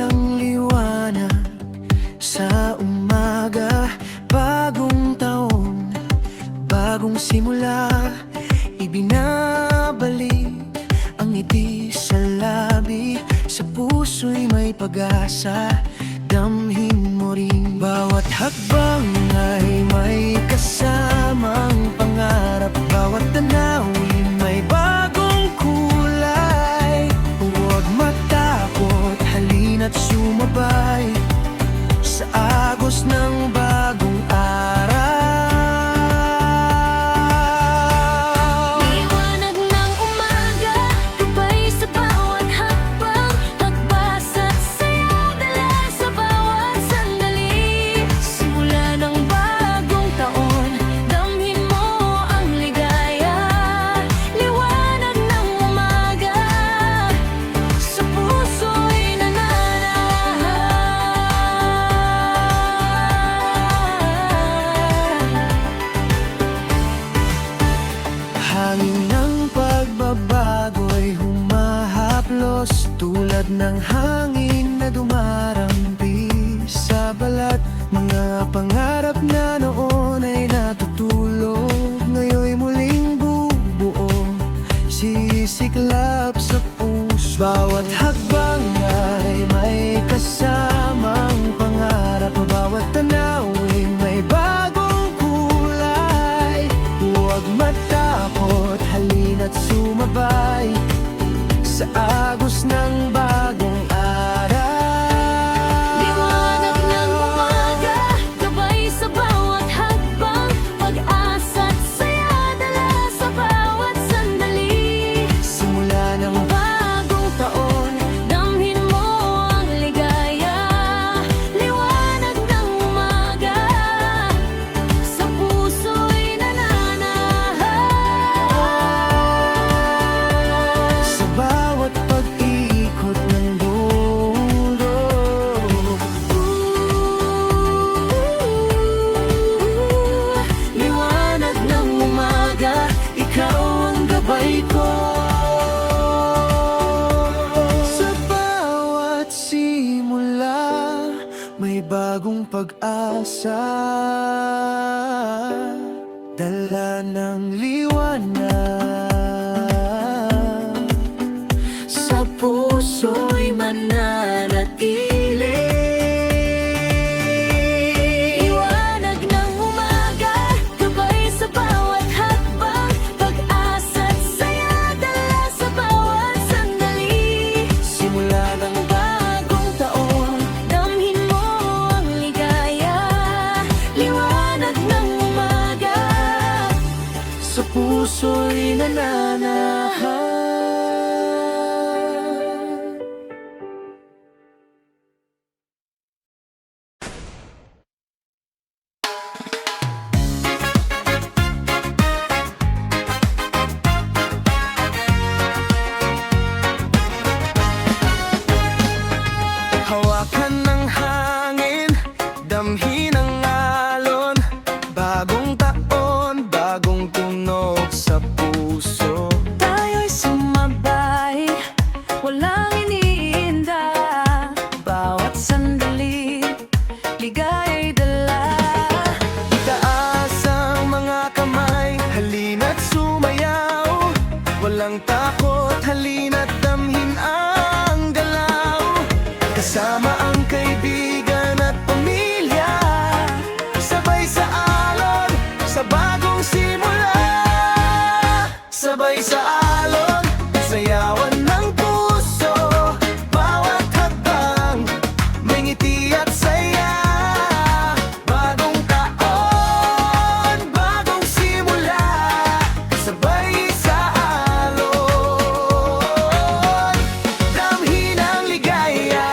ng liwanag sa umaga. Bagong taon, bagong simula, ibinabalik ang ngiti sa labi. Sa puso'y may pag-asa, damhin mo rin. Bawat hakbang ay may kasamang pangarap. Bawat tanawin may bagong kulay. Huwag matakot, halina't sumabay sa agos ng bagong araw. Liwanag ng umaga, gabay sa bawat hakbang, hagbas at saya dala sa bawat sandali. Simula ng bagong taon, damhin mo ang ligaya. Liwanag ng umaga, sa puso'y nananahan. Hangin ng pagbabago'y humahaplos, tulad ng hangin na dumarampi sa balat. Mga pangarap na noon ay natutulog, ngayon'y muling bubuo, sisiklab sa puso. Bawat hakbang ay may kasamang pangarap. Bawat tanawin may bagong kulay. Huwag matakot, halina't sumabay sa agos ng bagong araw. Liwanag ng umaga, gabay sa bawat hakbang, pag-asa at saya dala sa bawat sandali. Simula ng Bagong taon, damhin mo ang ligaya. Liwanag ng umaga, sa puso'y nananahan. sa bawat pag-ikot ng mundo, liwanag ng umaga, ikaw ang gabay ko. Sa bawat simula, may bagong pag-asa, dala ng liwanag, sa puso'y mananatili. Liwanag ng umaga, gabay sa bawat hakbang, pag-asa at saya dala sa bawat sandali. Simula ng Bagong taon, damhin mo ang ligaya. Liwanag ng umaga, sa puso'y nananahan. Hawakan ng hangin, damhin ang alon. Bagong taon, bagong tunog sa puso. tayo'y sumabay, walang iniinda. Bawat sandali, ligaya'y dala. Itaas ang mga kamay, halina't sumayaw. Walang takot, halina't damhin ang galaw. Kasama ang kaibigan at pamilya, sabay sa alon, sa bagong simula. Sabay sa alon, sayawan ng puso. Bawat hakbang, may ngiti at saya. Bagong taon, bagong simula, sabay sa alon, damhin ang ligaya.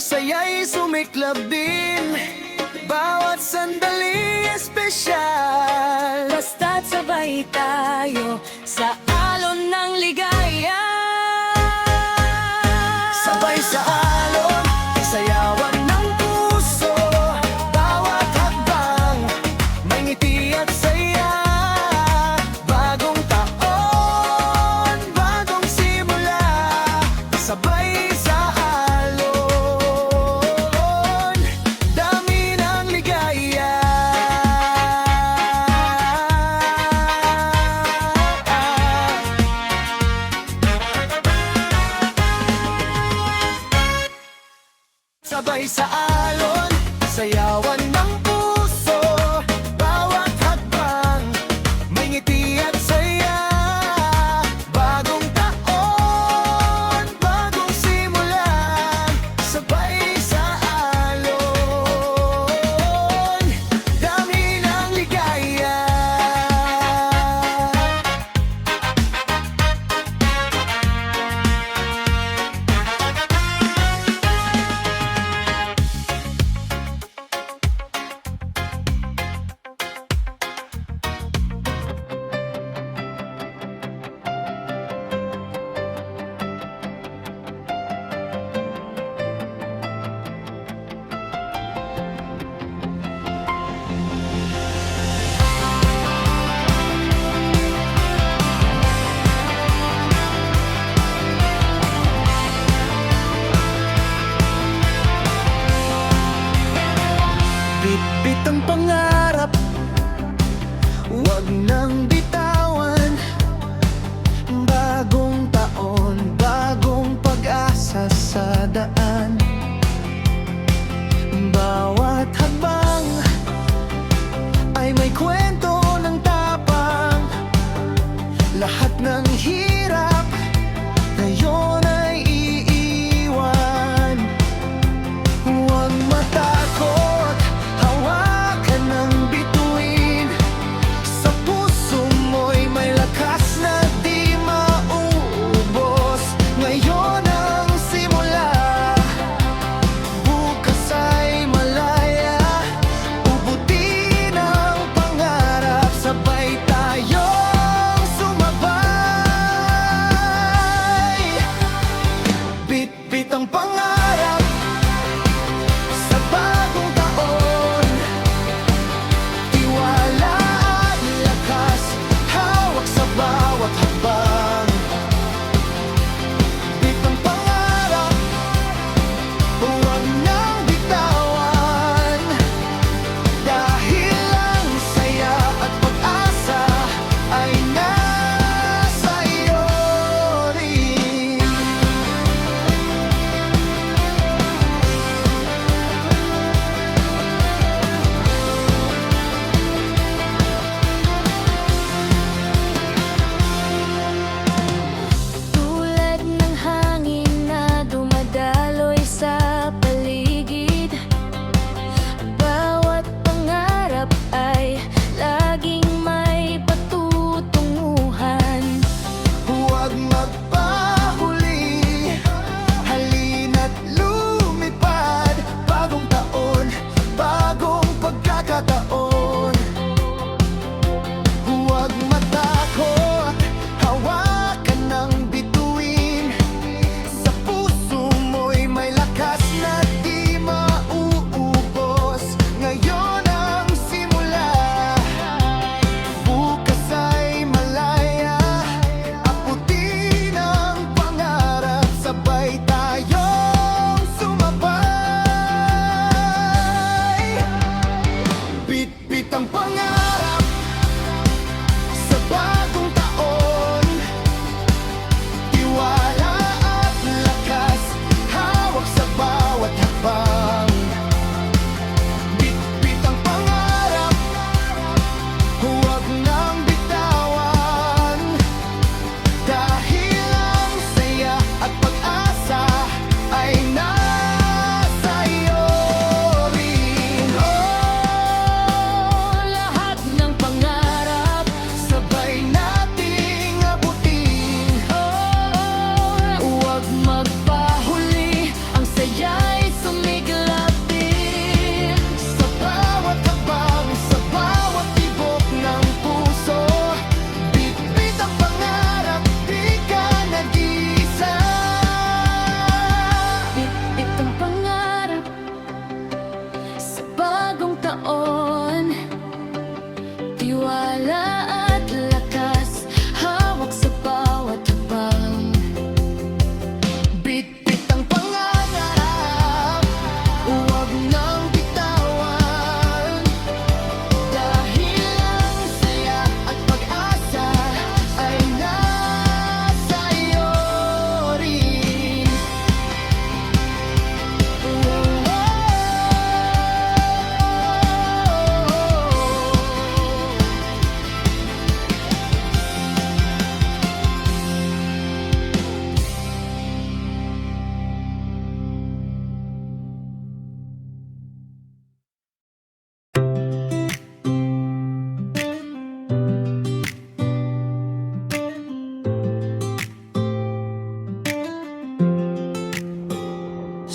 saya'y sumiklab din, bawat sandali espesyal. Basta't sabay tayo sa alon ng ligaya. Sabay sa alon, sayawan ng puso, bawat hakbang, may ngiti at saya. Bagong taon, bagong simula, sabay sa alon, dami ng ligaya. Sabay sa alon, sayawan ng puso, bawat hakbang, may ngiti at saya. Bagong taon, bagong simula, sabay sa alon, dami ng ligaya. Bitbit ang pangarap, huwag nang bitawan. Bagong taon, bagong pag-asa sa daan. Bawat habang ay may kwento ng tapang. Lahat ng hirap ngayon ay iiwan. Huwag matakot, hawakan ng bituin. Sa puso mo'y may lakas na di mauubos. Ngayon ang simula, bukas ay malaya. Ubutin ang pangarap, sabay tayong sumabay. Bit-bit ang pangarap sa bagong taon. Tiwala at lakas, hawak sa bawat hakbang. Bit ang pangarap, huwag nang bitawan. Dahil ang saya at pag-asa ay nasa iyo rin.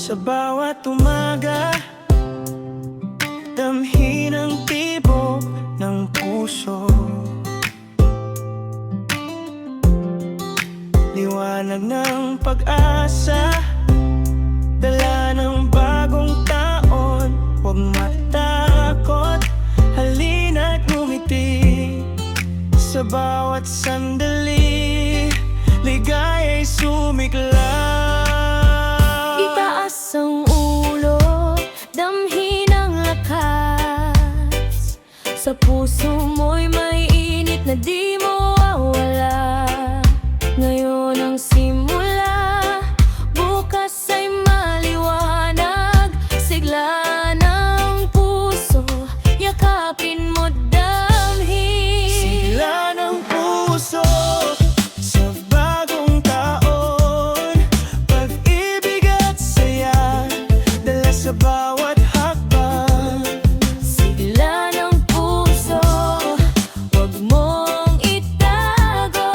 Sa bawat umaga, damhin ang tibok ng puso. Liwanag ng pag-asa, dala ng bagong taon. Huwag matakot, halina't ngumiti. Sa bawat sandali, ligaya'y sumiklab. Itaas ang ulo, damhin ang lakas. Sa puso mo'y may init na di mo mawala. Ngayon ang simula, bukas ay maliwanag. Sigla ng puso, yakapin mo damhin. Sigla ng puso sa bagong taon. Pag-ibig at saya, dala sa bawat hakbang. Sigla ng puso, huwag mong itago.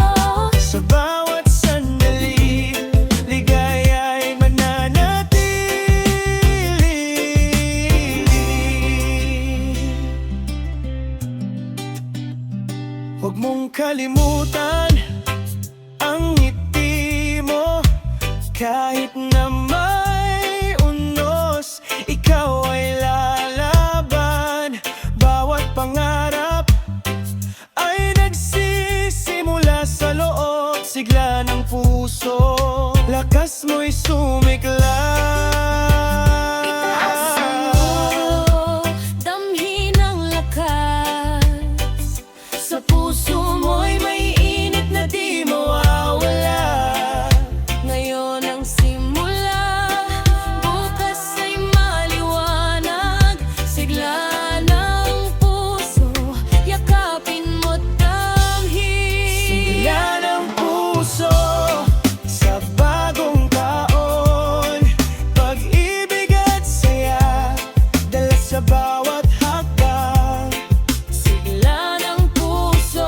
Sa bawat sandali, ligaya'y mananatili. Huwag mong kalimutan ang ngiti mo. Kahit na may unos, ikaw ay lalaban. Bawat pangarap ay nagsisimula sa loob. Sigla ng puso, lakas mo'y sumiklab. Itaas ang ulo, damhin ang lakas. Sa puso mo'y may init na di mawawala. Ngayon ang simula, bukas ay maliwanag. Sigla ng puso, yakapin mo't damhin. Sigla ng puso sa bagong taon. Pag-ibig at saya, dala sa bawat hakbang. Sigla ng puso,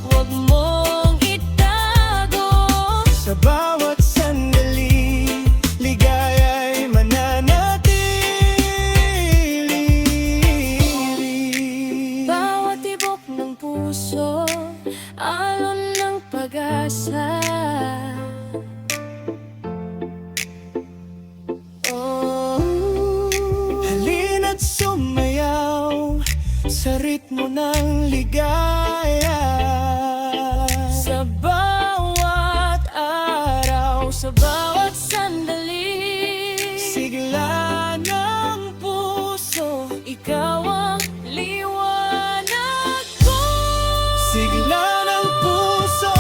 huwag mong itago. Sa bawat sandali, ligaya'y mananatili. Bawat tibok ng puso, alon ng pag-asa. Oh, Halina't sumayaw sa ritmo ng ligaya. sa bawat araw, sa bawat sandali. Sigla ng puso, Ikaw ang liwanag ko. sigla ng puso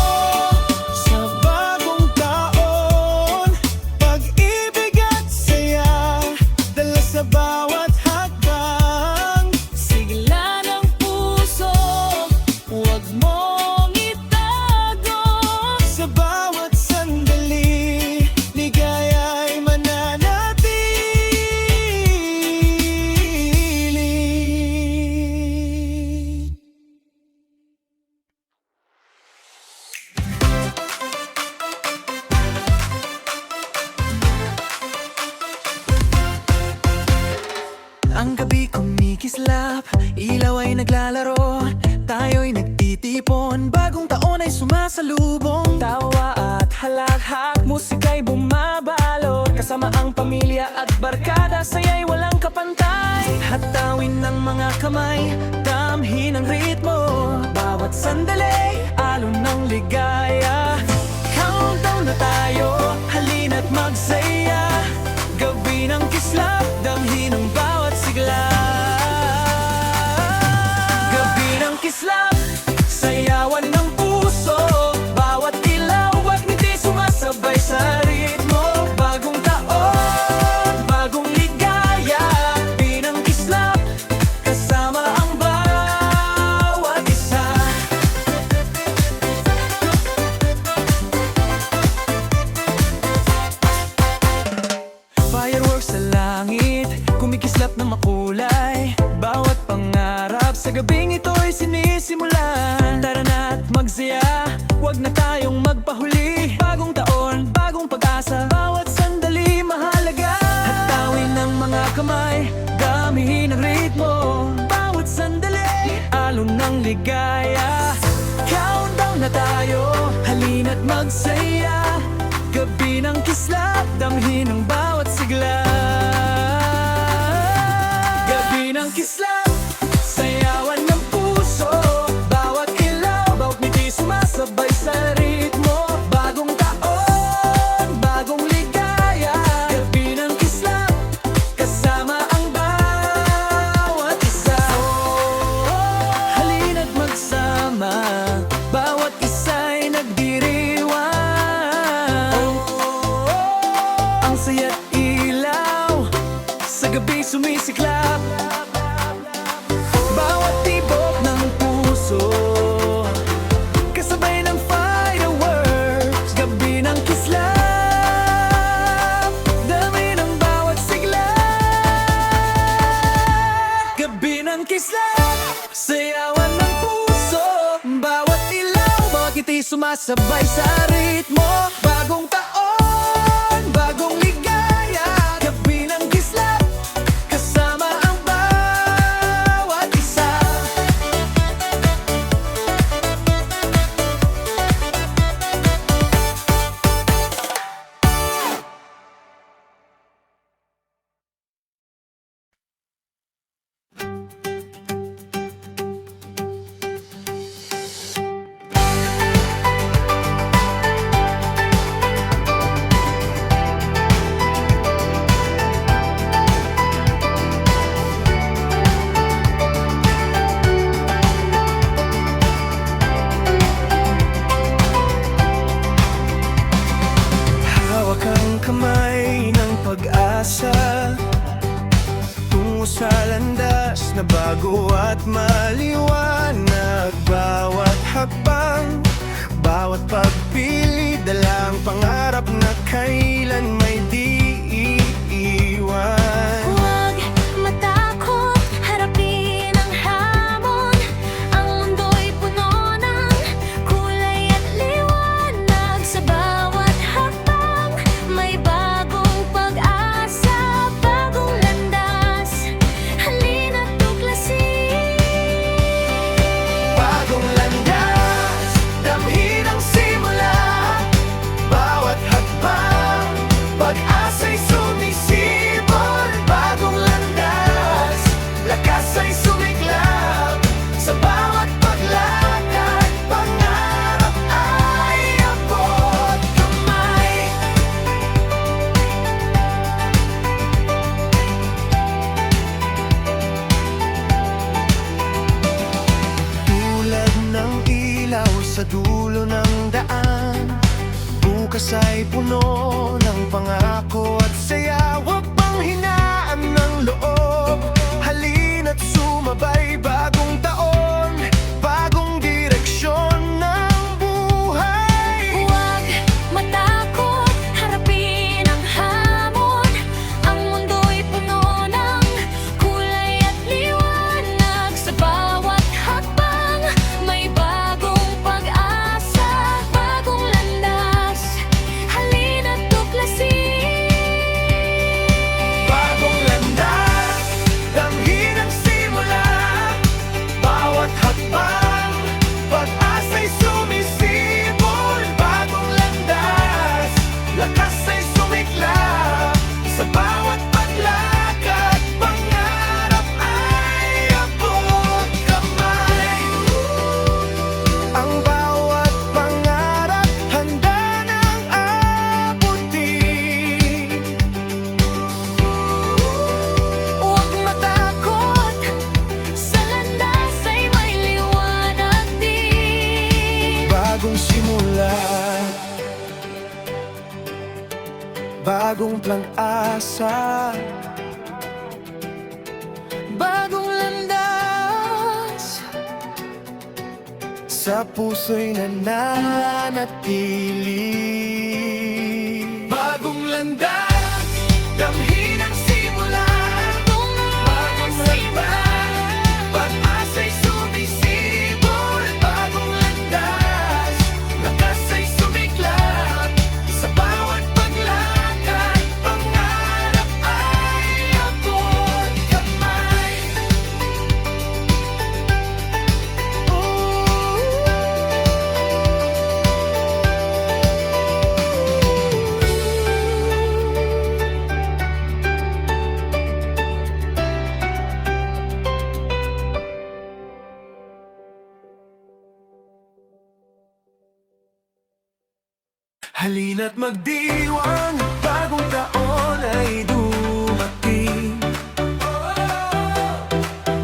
sa bagong taon. Pag-ibig at saya, dala sa bawat hakbang. Sigla ng puso, huwag mong itago. Sa bawat sandali, ligaya'y mananatili. Ang gabi kumikislap, ilaw ay naglalaro. Tayo'y nagtitipon, bagong taon ay sumasalubong. Tawa at halakhak, musika'y bumabalot. Kasama ang pamilya at barkada, saya'y walang kapantay. Hatawin ng mga kamay, damhin ang ritmo. Bawat sandali, alon ng ligaya. Countdown na tayo, halina't magsaya. Gabi ng kislap, damhin ang bawat sigla. Gabi ng kislap, sayawan ng puso. Bawat ilaw at ngiti sumasabay sa ritmo. Bagong taon, bagong ligaya. Gabi ng kislap, kasama ang bawat isa. Fireworks sa langit, kumikislap na makulay. Bawat pangarap sa gabing ito'y sinisimulan. Tara na't magsaya, huwag na tayong magpahuli. Bagong taon, bagong pag-asa, bawat sandali mahalaga. ligaya. Countdown na tayo, halina't magsaya. Gabi ng kislap, damhin ang bawat sigla. Gabi ng kislap, sayawan ng puso. Bawat ilaw, bawat ngiti sumasabay sa ritmo. Bagong taon, bagong ligaya. Gabi ng kislap, kasama ang bawat isa. Halina't magsama, bawat isa'y nagdiriwang. Ang saya't ilaw, sa gabi sumisiklap. Bawat tibok ng puso, kasabay ng fireworks. Gabi ng kislap, dami ng bawat sigla. Gabi ng kislap, sayawan ng puso. Bawat ilaw, bawat ngiti sumasabay sa ritmo. Bagong taon, bagong ligaya. Gabi ng kislap, kasama ang bawat isa. Hawak ang kamay ng pag-asa, tungo sa landas na bago at maliwanag. Bawat hakbang, bawat pagpili, dalang pangarap na kailan may di iiwan. Huwag matakot, harapin ang hamon. Ang mundo'y puno ng kulay at liwanag. Sa bawat hakbang, may bagong pag-asa, bagong landas. Halina't tuklasin. Bagong landas, damhin ang simula. Bawat hakbang, pag-asa'y sumisibol. Bagong landas, lakas ay sumiklab. Sa bawat paglakad, pangarap ay abot kamay. Tulad ng ilaw sa dulo ng daan, bukas ay puno ng pangako at saya. Huwag pang hinaan ng loob, halina't sumabay. Bagong taon, bagong direksyon ng buhay. Huwag matakot, harapin ang hamon. Ang mundo'y puno ng kulay at liwanag. Sa bawat hakbang, may bagong pag-asa, bagong landas. Halina't tuklasin. Bagong landas, damhin ang simula. Bawat hakbang, pag-asa'y sumisibol. Bagong landas, lakas ay sumiklab. Sa bawat paglakad, pangarap ay abot kamay. Ang bawat pangarap, handa nang abutin. Huwag matakot, sa landas ay may liwanag din. Bagong simula, bagong pag-asa, bagong landas. Sa puso'y nananatili. Bagong landas, damhin ang simula. Bagong landas, pag-asa'y sumisibol. Bagong landas, lakas ay sumiklab. Sa bawat paglakad, pangarap ay abot kamay. Halina't magdiwang, bagong taon ay dumating.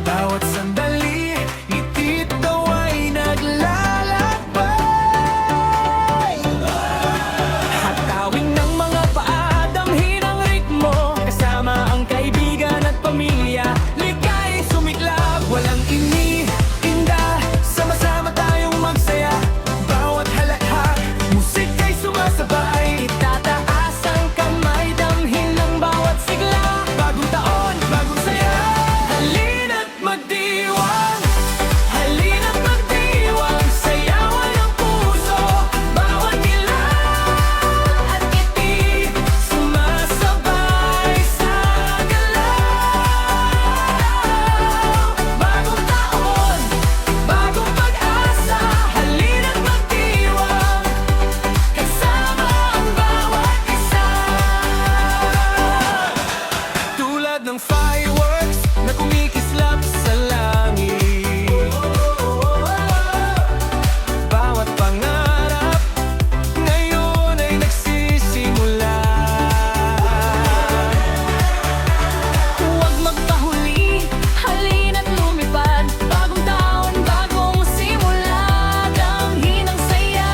Bawat sandali, ngiti daw ay naglalakbay. Hatawin ng mga paa, damhin ang ritmo, kasama ang kaibigan at pamilya. Ligay sumiklab, walang iniinda, sama-sama tayong magsaya. Bawat halakhak, musika'y sumasabay. Itataas ang kamay, damhin ng bawat sigla. Bagong taon, bagong saya. Halina't magdiwang, halina't magdiwang, sayawan ang puso. Bawat ilaw at ngiti, sumasabay sa galaw. Bagong taon, bagong pag-asa, halina't magdiwang, kasama ang bawat isa. Tulad ng fireworks na kumikislap sa langit, bawat pangarap ngayon ay nagsisimula. Huwag magpahuli, halina't lumipad. Bagong taon, bagong simula, damhin ang saya.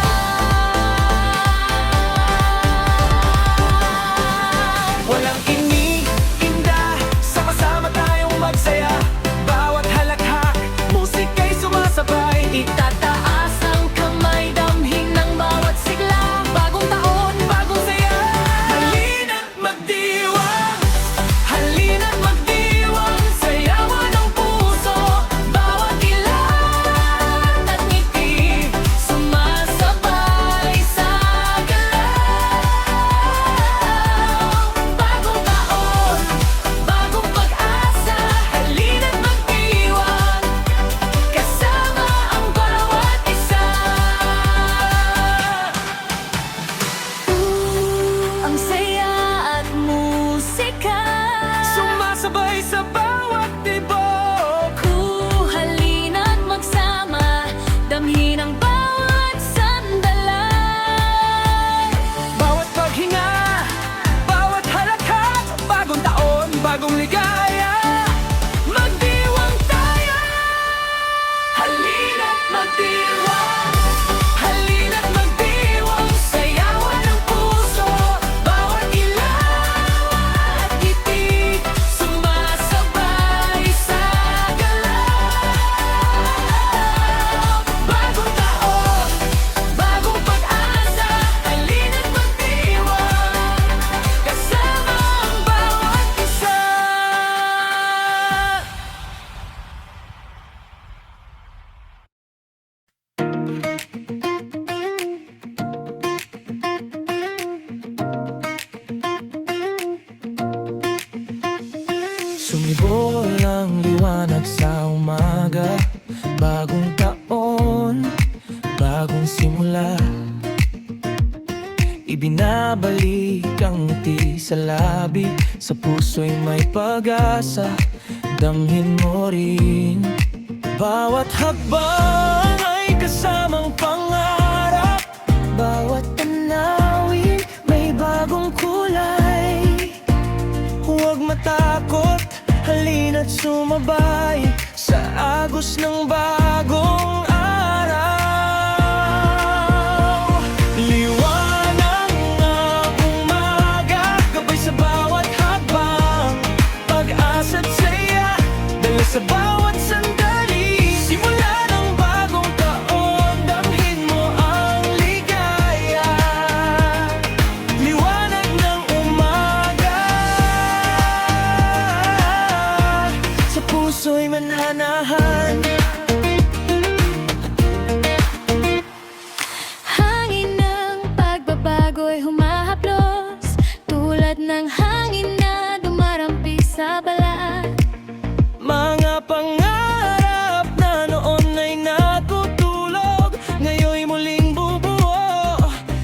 Walang iniinda, sama-sama tayong magsaya. Bawat halakhak, musika'y sumasabay. Itataas ang kamay, damhin ng bawat sigla. Bagong taon, bagong saya. Halina't magdiwang, halina't magdiwang, sayawan ang puso. Bawat Ilan at ngiti, sumasabay sa galaw. Bagong taon, bagong pag-asa, halina't magdiwang, kasama ang bawat isa. Ang saya at musika, sumasabay sa bawat tibok. halina't magsama, damhin ang bawat sandalay. Bawat paghinga, bawat halakhak, bagong taon, bagong ligaya. Magdiwang tayo! Halina't magdiwang, halina't magdiwang, sayawan ang puso. Bawat ilaw at ngiti, sumasabay sa galaw. Bagong taon, bagong pag-asa, halina't magdiwang, kasama ang bawat isa. Sumibol ang liwanag sa umaga. Bagong taon, bagong simula. Ibinabalik ang ngiti sa labi, sa puso'y may pag-asa. Damhin mo rin. Bawat hakbang ay kasamang pangarap. Bawat tanawin may bagong kulay. Huwag matakot, halina't sumabay sa agos ng bagong araw. Liwanag ng umaga, gabay sa bawat hakbang. Pag-asa't saya, dala sa bawat sandali. Simula ng bagong taon, damhin mo ang ligaya. Liwanag ng umaga, sa puso'y mananahan. Hangin ng pagbabago'y humahaplos, tulad ng hangin na dumarampi sa balat. Mga pangarap na noon ay natutulog, ngayon'y muling bubuo,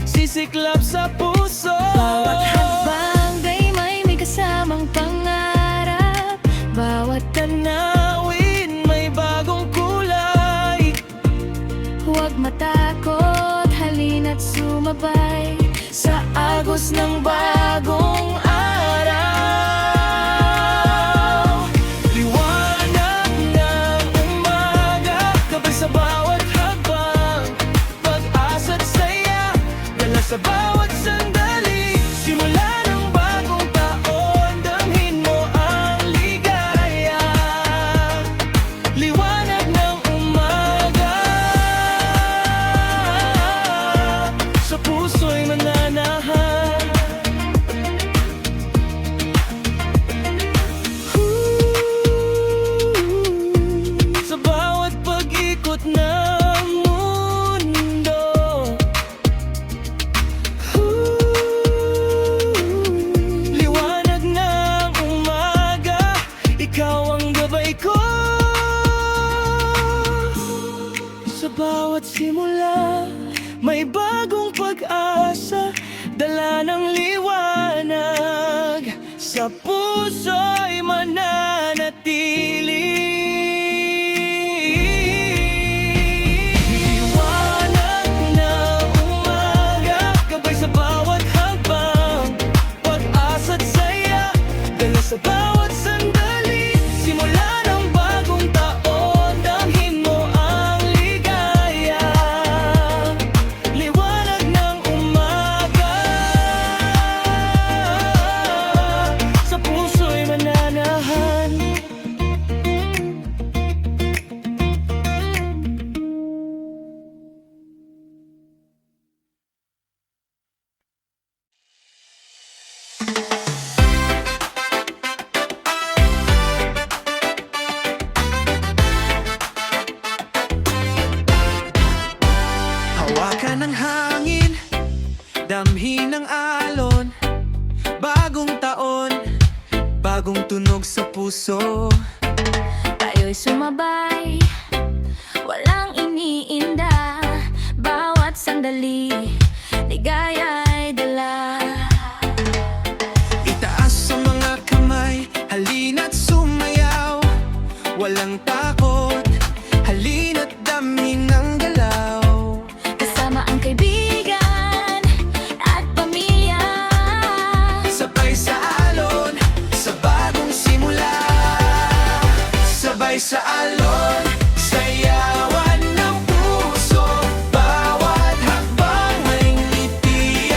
sisiklab sa puso. Bawat hakbang ay may kasamang pangarap. Bawat Tanawin may bagong kulay. huwag matakot, halina't sumabay Bukas ng bagong araw. Liwanag ng umaga, gabay sa bawat hakbang. Pag-asa't saya, dala sa bawat sandali. Simula ng bagong taon, damhin mo ang ligaya. Liwanag ng umaga, sa puso'y mananahan. Sa bawat pag-ikot ng mundo, liwanag ng umaga, ikaw ang gabay ko. Sa bawat simula, may bagong pag-asa, dala ng liwanag, sa puso'y mananatili. Liwanag ng umaga, gabay sa bawat hakbang. Pag-asa't saya, dala sa bawat sandali. Simula ng bagong taon, damhin mo ang ligaya. Liwanag ng umaga, sa puso'y mananahan. Hawakan ng hangin, damhin ng alon. Bagong taon, bagong tunog sa puso. Tayo'y sumabay, walang iniinda. Bawat sandali, ligaya'y dala. Itaas ang mga kamay, halina't sumayaw. Walang takot, halina't damhin ng galaw. Kasama ang kaibigan at pamilya. Sabay sa alon, sa bagong simula. Sabay sa alon, sayawan ng puso. Bawat hakbang may ngiti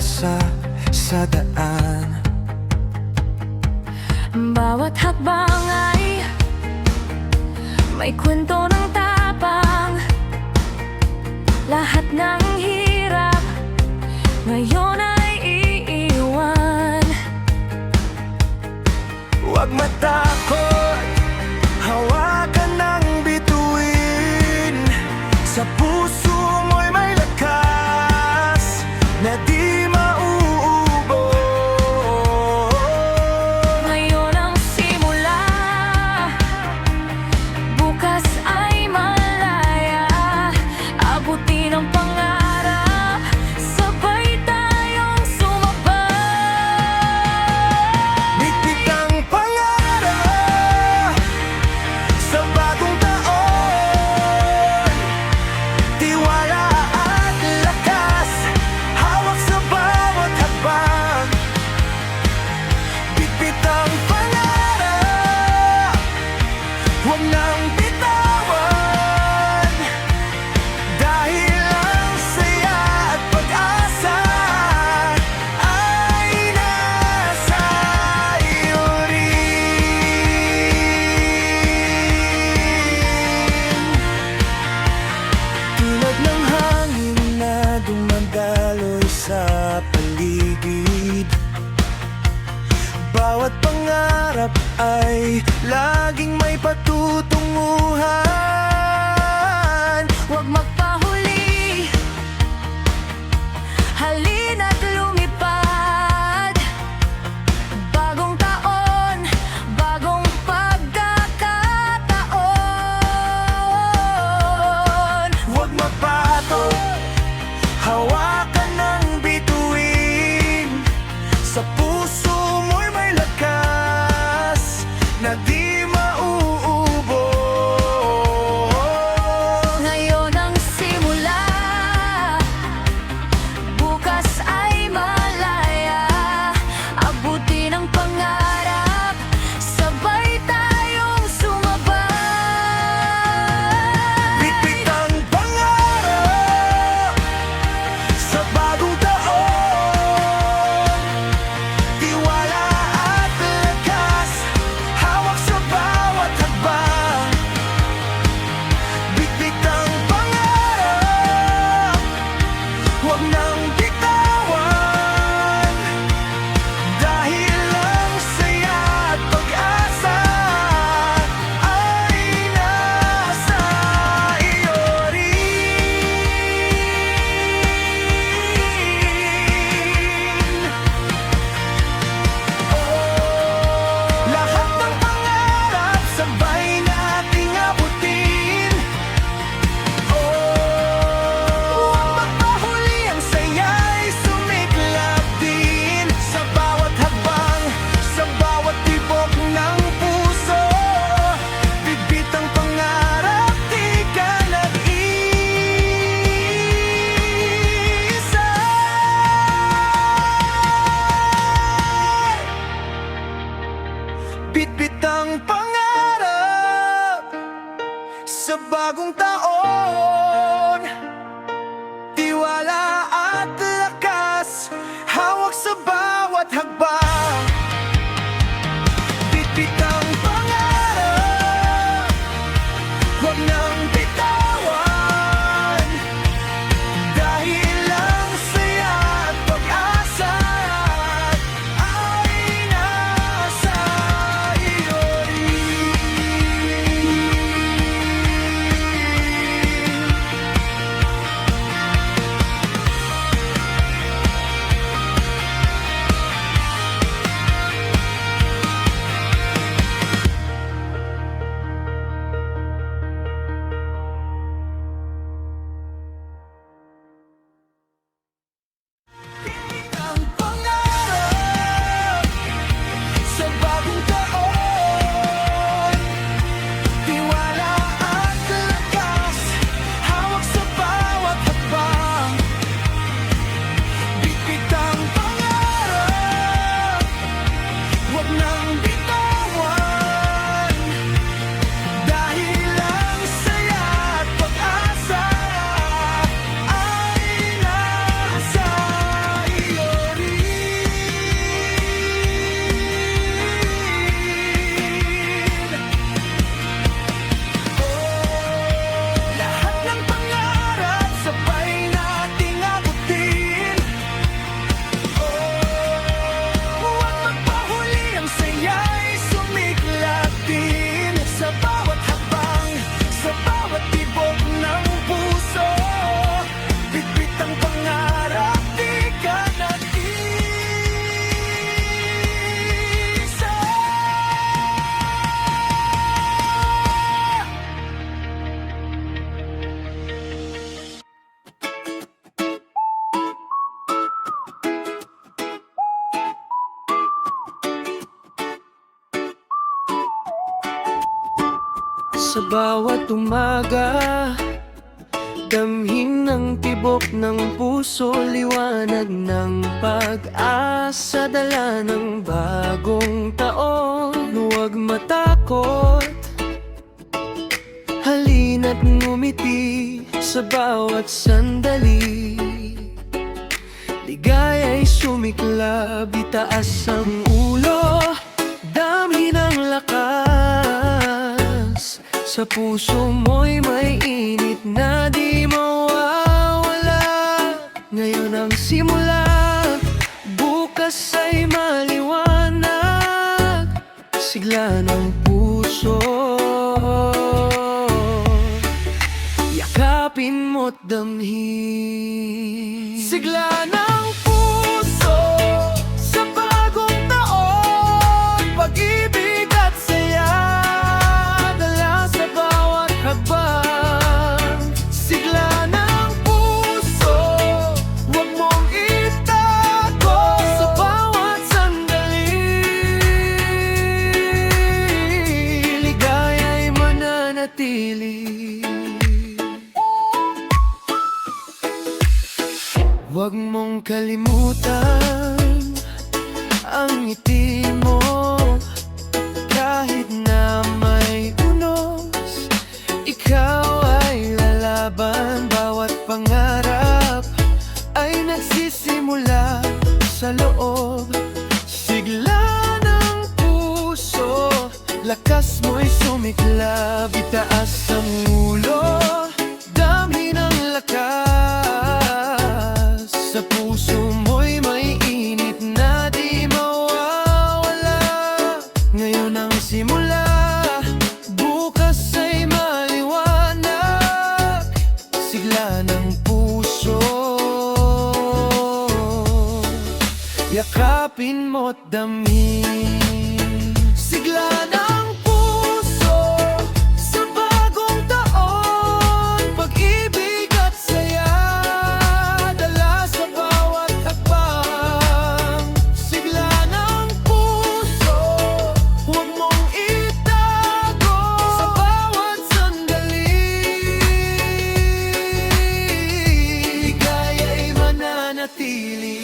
pag-asa sa daan. Bawat hakbang ay may kwento ng tapang. Lahat ng hirap ngayon ay iiwan. Huwag matakot, hawakan ng bituin. Sa puso mo'y may lakas na di mauubos. Ngayon ang simula, bukas ay malaya. Abutin ang pangarap, sabay tayong sumabay. Bitbit ang pangarap sa bagong taon. Tiwala at lakas, hawak sa bawat hakbang. Bitbit ang pangarap, huwag nang bitawan. Dahil ang saya at pag-asa ay nasa iyo rin. Tulad ng hangin na dumadaloy sa paligid, bawat pangarap ay laging may patutunguhan. Huwag magpahuli, halina't lumipad. Bagong taon, bagong pagkakataon. Huwag mapato, hawakan ng bituin. Sa puso mo'y may lakas na di mauubos. Ngayon ang simula, bukas ay malaya. Abutin ang pangarap, sabay tayong sumabay. Bitbit ang pangarap sa bagong taon. Tiwala at lakas, hawak sa bawat hakbang. Bitbit ang pangarap, huwag nang bitawan. Dahil ang saya at pag-asa ay nasa iyo rin. Lahat ng pangarap sabay nating abutin. Huwag magpahuli, ang saya'y sumiklab din. Sa bawat hakbang, sa bawat tibok ng puso. Bitbit ang pangarap, di ka nag-iisa. Bitbit ang pangarap sa bagong taon. Tiwala at lakas, hawak sa bawat hakbang. Bitbit ang pangarap, huwag nang bitawan. Dahil ang saya at pag-asa ay nasa iyo rin. Sa bawat umaga, damhin ng tibok ng puso, liwanag ng pag-asa, dala ng bagong taon. Huwag matakot, halina't ngumiti sa bawat sandali. Ligaya'y sumiklab, itaas ang ulo, damhin ang lakas. Sa puso mo'y may init na di mawawala. Ngayon ang simula, bukas ay maliwanag. Sigla ng puso, yakapin mo't damhin. Sigla ng puso sa bagong taon, pag-ibig at saya, dala sa bawat hakbang. Sigla ng puso, huwag mong itago sa bawat sandali. Ligaya'y mananatili. Huwag mong kalimutan ang ngiti mo, kahit na may unos, ikaw ay lalaban. Bawat pangarap ay nagsisimula sa loob. Sigla ng puso, lakas mo'y sumiklab, itaas ang ulo, damhin ang lakas. Sa puso mo'y may init na di mawawala. Ngayon ang simula, bukas ay maliwanag. Sigla ng puso, yakapin mo't damhin. Sigla ng puso sa bagong taon, pag-ibig at saya, dala sa bawat hakbang. Sigla ng puso, huwag mong itago sa bawat sandali. Ligaya'y mananatili.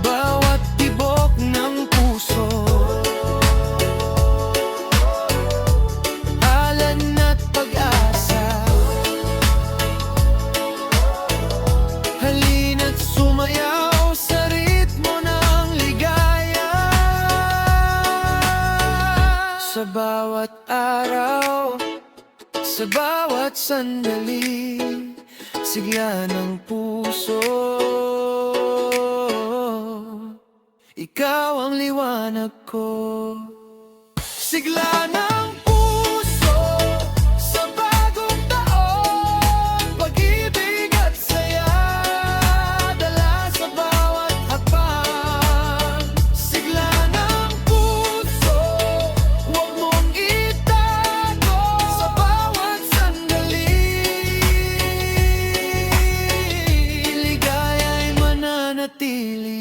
Bawat tibok ng puso, alan at pag-asa. Halina't sumayaw sa ritmo ng ligaya. Sa bawat araw, sa bawat sandali, sigla ng puso, ikaw ang liwanag ko. Sigla ng puso sa bagong taon, pag-ibig at saya, dala sa bawat hakbang. Sigla ng puso, huwag mong itago sa bawat sandali. Ligaya'y mananatili.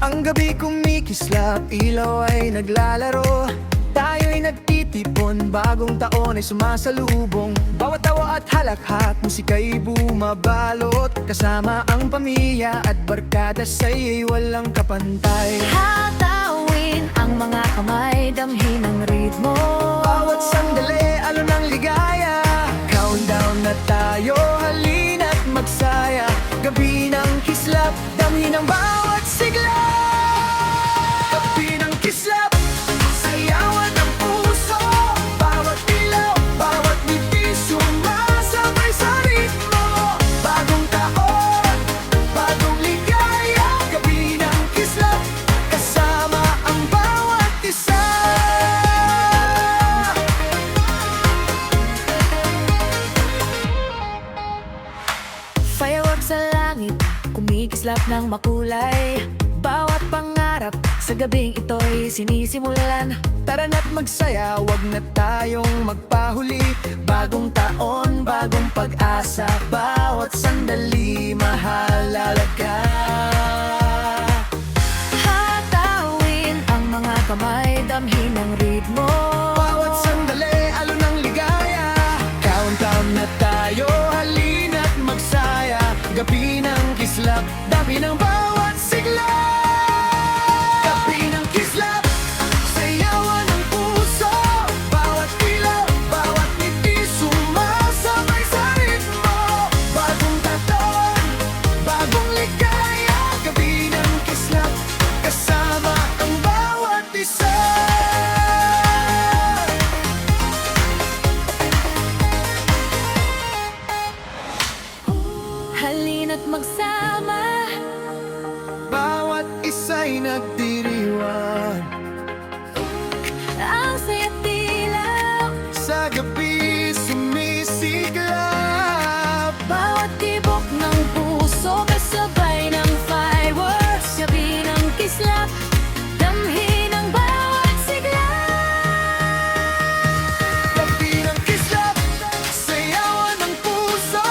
Ang gabi kumikislap, ilaw ay naglalaro. Tayo'y nagtitipon, bagong taon ay sumasalubong. Bawat tawa at halakhak, musika'y bumabalot. Kasama ang pamilya at barkada sa'yo'y walang kapantay. Hatawin ang mga kamay, damhin ang ritmo. Bawat sandali, alon ng ligaya. Countdown na tayo, halina't magsaya. Gabi ng kislap, damhin ang bawat sigla. Gabi ng kislap, sayawan ng puso. Bawat ilaw, bawat ngiti, sumasabay sa ritmo. Bagong taon, bagong ligaya. Gabi ng kislap, kasama ang bawat isa. Fireworks sa langit, kumikislap ng makulay. Bawat pangarap sa gabing ito'y sinisimulan. Tara na't magsaya, wag na tayong magpahuli. Bagong taon, bagong pag-asa, bawat sandali mahalaga. Hatawin ang mga kamay, damhin ang ritmo. Bawat sandali, alon ng ligaya. Countdown na tayo, halina't magsaya. Gabi ng kislap, dami ng bawat sigla. Gabi ng kislap, sayawan ng puso. Bawat ilaw, bawat ngiti, sumasabay sa ritmo. Bagong taon, bagong ligaya. Gabi ng kislap, kasama ang bawat isa. Halina't magsama. Bawat isa'y nagdiriwang Ang saya't dilaw, sa gabi sumisiklab. bawat tibok ng puso kasabay ng fireworks. Gabi ng kislap, damhin ang bawat sigla. Gabi ng kislap, sayawan ng puso.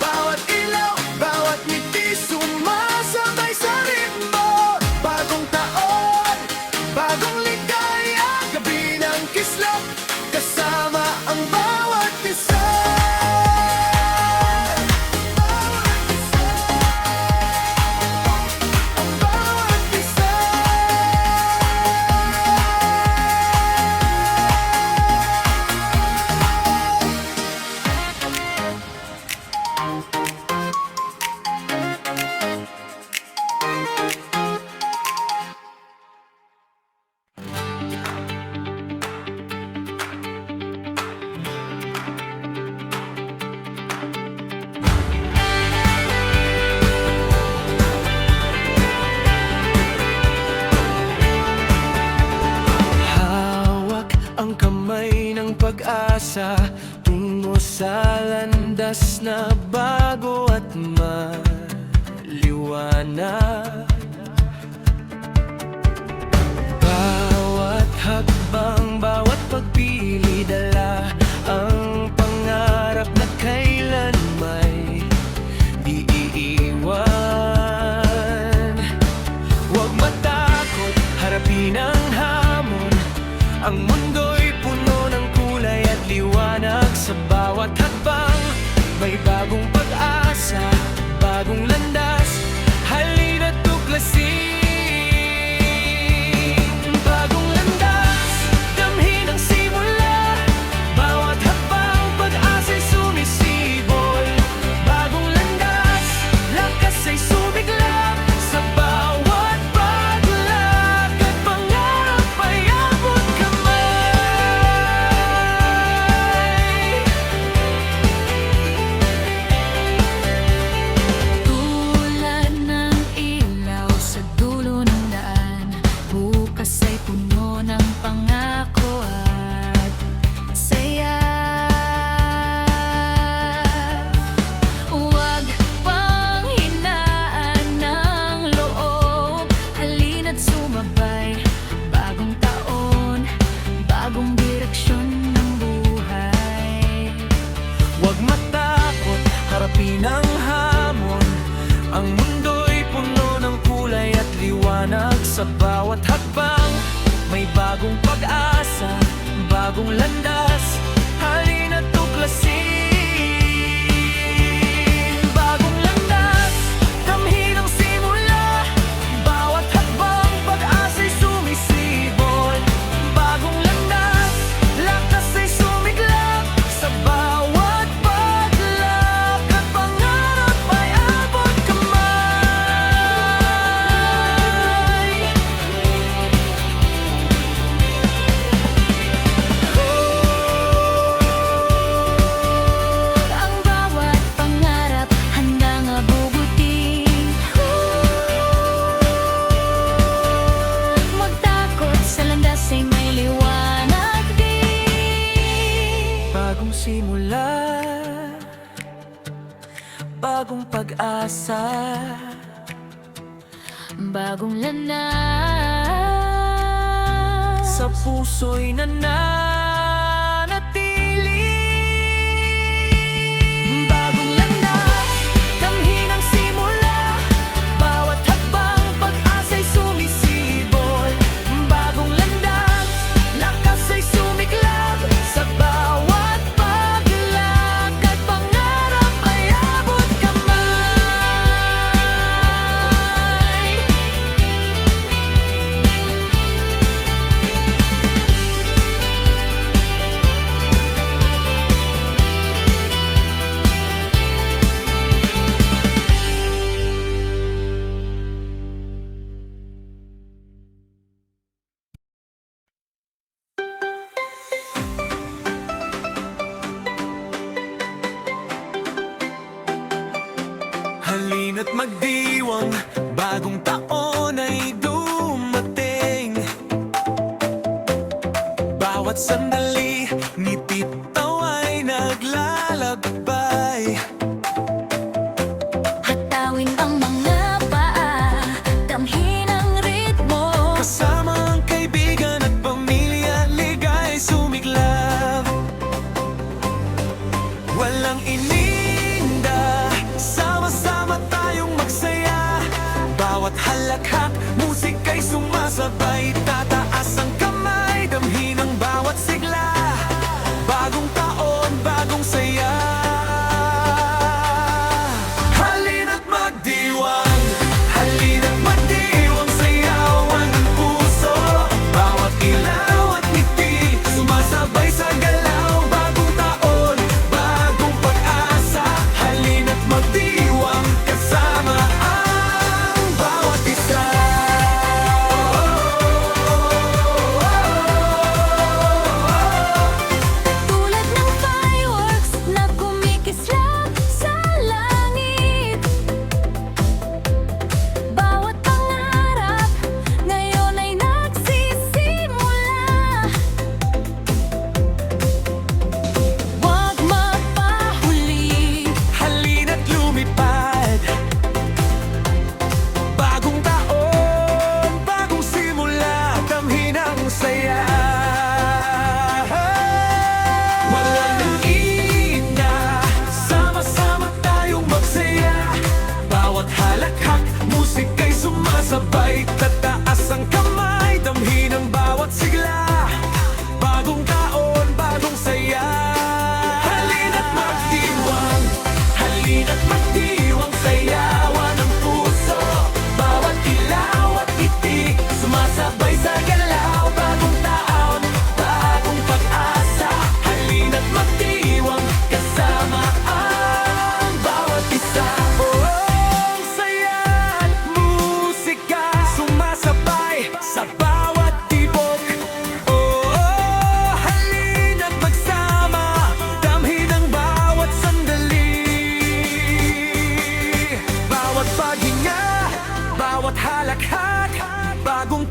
Bawat ilaw, bawat ngiti, sumasabay sa ritmo. Bagong taon, bagong ligaya. Gabi ng kislap, kasama ang bawat isa. Bawat isa. Ang bawat isa. Hawak ang kamay ng pag-asa tungo sa landas na bago at maliwanag. Bawat hakbang, bawat pagpili, dala ang pangarap na kailan may di iiwan. Huwag matakot, harapin ang hamon. Ang mundo'y puno ng kulay at liwanag. Sa bawat hakbang, may bagong pag-asa, bagong landas. Halina't tuklasin. Bagong landas, damhin ang simula. Bawat hakbang, pag-asa'y sumisibol. Bagong landas, lakas ay sumiglap. Sa bawat paglakad, pangarap ay abot kamay. Tulad ng ilaw sa dulo ng daan, bukas ay puno ng pangako at saya. Huwag pang hinaan ng loob, halina't sumabay. Bagong taon, bagong direksyon ng buhay. Huwag matakot, harapin ang hamon. Ang mundo'y puno ng kulay at liwanag. Sa bawat hakbang, may bagong pag-asa, bagong landas. Halina't tuklasin. Bagong landas, damhin ang simula. Bawat hakbang, pag-asa'y sumisibol. Bagong landas, lakas ay sumiglap. Sa bawat paglakad, pangarap ay abot kamay. Ang bawat pangarap handang abubutin. Magtakot sa landas ay may liwanag din. Bagong simula, bagong pag-asa. bagong landas. Sa puso'y nananatili. Bagong landas, damhin ang simula. Bawat hakbang, pag-asa'y sumisibol. Bagong landas, lakas ay sumiklab. Sa bawat paglakad, pangarap ay abot kamay. Halina't magdiwang, bagong taon ay dumating. Bawat sandali, ngiti taw ay naglalakbay. Hatawin ang mga paa, damhin ang ritmo. Kasama ang kaibigan at pamilya, ligay sumiklab. Walang ininda, sama-sama tayong magsaya. Bawat halakhak, musika'y sumasabay. Tataas ang kamay, damhin ang bawat sigla. Bagong taon, bagong saya. Halina't magdiwang, halina't magdiwang, sayawan ng puso. Bawat ilaw at ngiti, sumasabay sa galaw. Bagong taon, bagong pag-asa. Halina't magdiwang, kasama ang bawat isa. Tulad ng fireworks na kumikislap sa langit. Bawat pangarap ngayon ay nagsisimula. Huwag mapahuli. Halina't lumipad. Bagong taon, bagong simula, damhin ang saya. Walang ina, sama-sama tayong magsaya. Bawat halakhak, musika'y sumasabay. Tataas ang kamay, damhin ang bawat sigla. Bagong taon, bagong saya. Halina't magdiwang, halina't magdiwang, sayawan ng puso. Bawat ilaw at ngiti, sumasabay sa galaw. Bagong taon, bagong pag-asa. Halina't magdiwang, kasama ang bawat isa. Oh, ang saya at musika, sumasabay sa bawat tibok. Oh, halina't magsama, damhin ang bawat sandali. Bawat paghinga, bawat halakhak, bagong